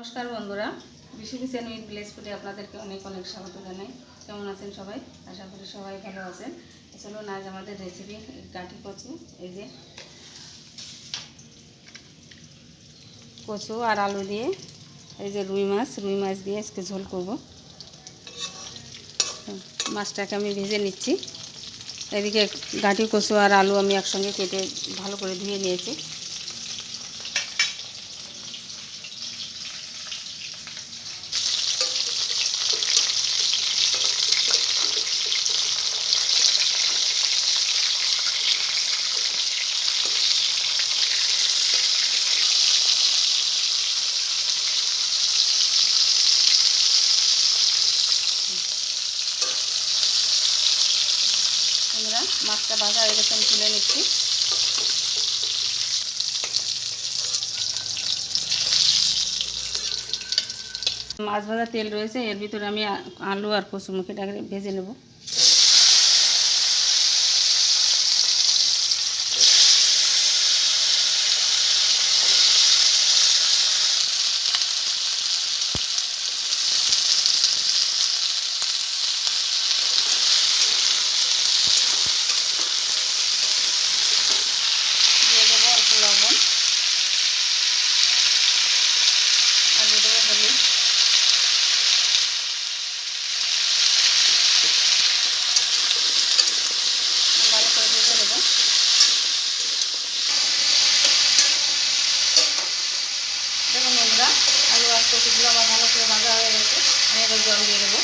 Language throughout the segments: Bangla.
নমস্কার বন্ধুরা, বিশু কিচেন উইথ ভিলেজ ফুডে আপনাদেরকে অনেক অনেক স্বাগত জানাই। কেমন আছেন সবাই? আশা করি সবাই ভালো আছেন। চলুন আজ আমাদের রেসিপি গাঠি কচু। এই যে কচু আর আলু দিয়ে, এই যে রুই মাছ দিয়ে আজকে ঝোল করব। মাছটাকে আমি ভেজে নিচ্ছি। এদিকে গাঠি কচু আর আলু আমি একসঙ্গে কেটে ভালো করে ধুয়ে নিয়েছি। বন্ধুরা, মাছটা ভাজা হয়ে গেছে, আমি তুলে নিচ্ছি। মাছ ভাজা তেল রয়েছে, এর ভিতরে আমি আলু আর কচুমুখিটাকে ভেজে নেব। দিয়ে দেবো অল্প লবণ আর দিয়ে দেবো হলুদ। ভালো করে ভেজে নেব। দেখুন বন্ধুরা, আলু আর কচুগুলো আমার ভালো করে ভাজা হয়ে গেছে। আমি এবার জল দিয়ে দেবো।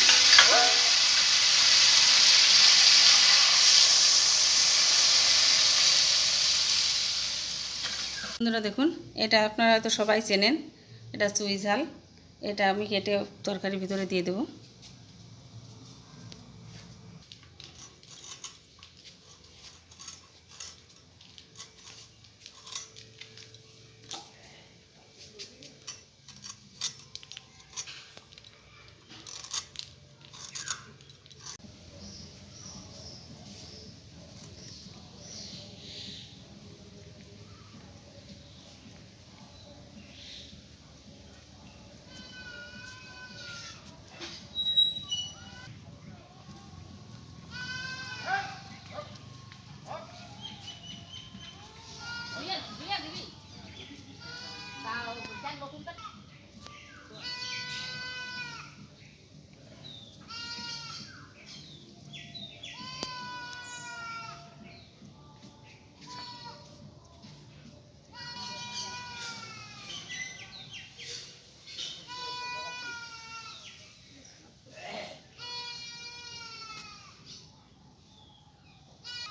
বন্ধুরা দেখুন, এটা আপনারা হয়তো সবাই চেনেন, এটা চুই ঝাল। এটা আমি কেটে তরকারির ভিতরে দিয়ে দেবো।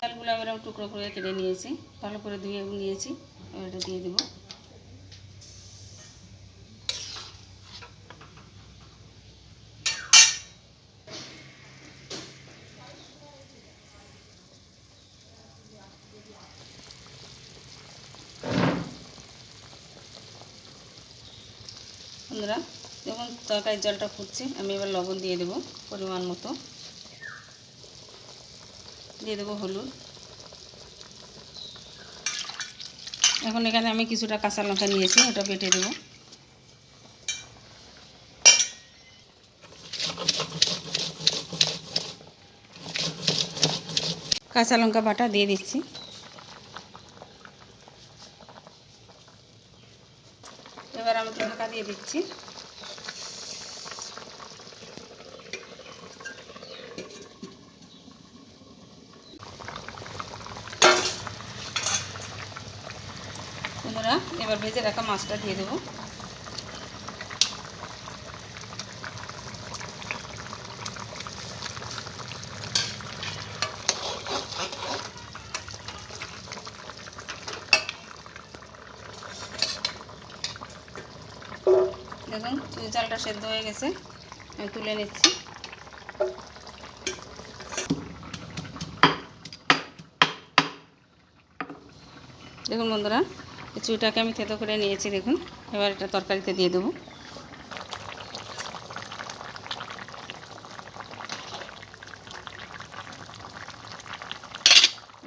চালগুলো আমি এরকম টুকরো করে কেটে নিয়েছি, ভালো করে ধুয়ে নিয়েছি। এবার এটা দিয়ে দেবো। বন্ধুরা যখন তরকারির জলটা ফুটছে, আমি এবার লবণ দিয়ে দেবো পরিমাণ মতো। দিয়ে দেবো হলুদ। এখন এখানে আমি কিছুটা কাঁচা লঙ্কা নিয়েছি, ওটা বেটে দেবো। কাঁচা লঙ্কা বাটা দিয়ে দিচ্ছি। এবার আমি ঢাকা দিয়ে দিচ্ছি। বন্ধুরা, এবার ভেজে রাখা মাছটা দিয়ে দেবো। দেখুন চুই ঝালটা সেদ্ধ হয়ে গেছে, আমি তুলে নিচ্ছি। দেখুন বন্ধুরা, এই চুইটাকে আমি থেতো করে নিয়েছি। দেখুন, এবার এটা তরকারিতে দিয়ে দেবো।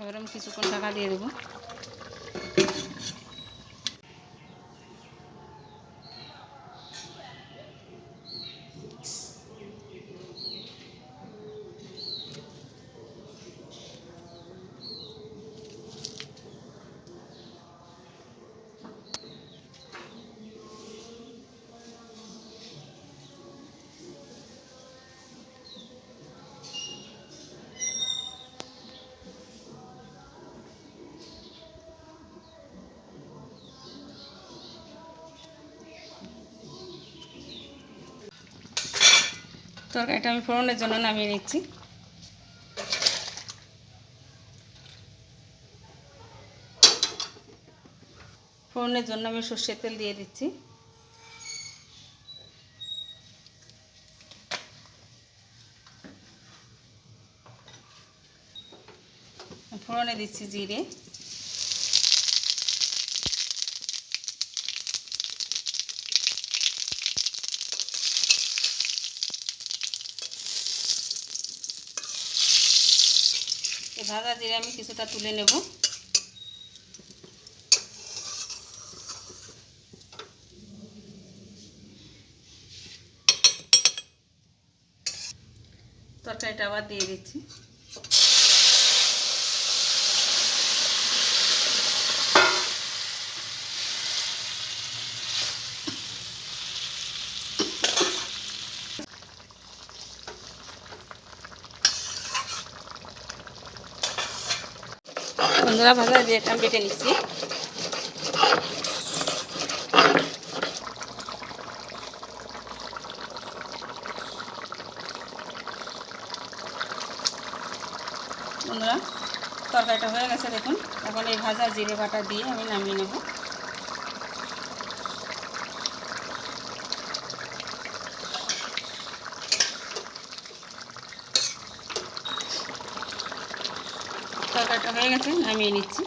এবার আমি কিছুক্ষণ ঢাকা দিয়ে দেবো। তরকারিটা আমি ফোড়নের জন্য নামিয়ে নিচ্ছি। ফোড়নের জন্য আমি সর্ষের তেল দিয়ে দিচ্ছি। ফোড়নে দিচ্ছি জিরে, ভাজা জিরে আমি কিছুটা তুলে নেব। তরকারিটা আবার দিয়ে দিচ্ছি। বন্ধুরা, ভাজা জিরেটা বেটে নিচ্ছি। বন্ধুরা, তরকারিটা হয়ে গেছে দেখুন। এখন এই ভাজা জিরে বাটা দিয়ে আমি নামিয়ে নেব। তরকারিটা হয়ে গেছে, নামিয়ে নিচ্ছি।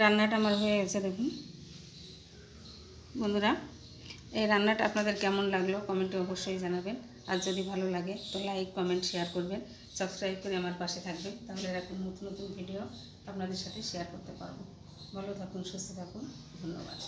রান্নাটা আমার হয়ে গেছে দেখুন। বন্ধুরা, এই রান্নাটা আপনাদের কেমন লাগলো কমেন্টে অবশ্যই জানাবেন। আর যদি ভালো লাগে তো লাইক, কমেন্ট, শেয়ার করবেন। সাবস্ক্রাইব করে আমার পাশে থাকবেন, তাহলে এরকম নতুন নতুন ভিডিও আপনাদের সাথে শেয়ার করতে পারবো। ভালো থাকুন, সুস্থ থাকুন। ধন্যবাদ।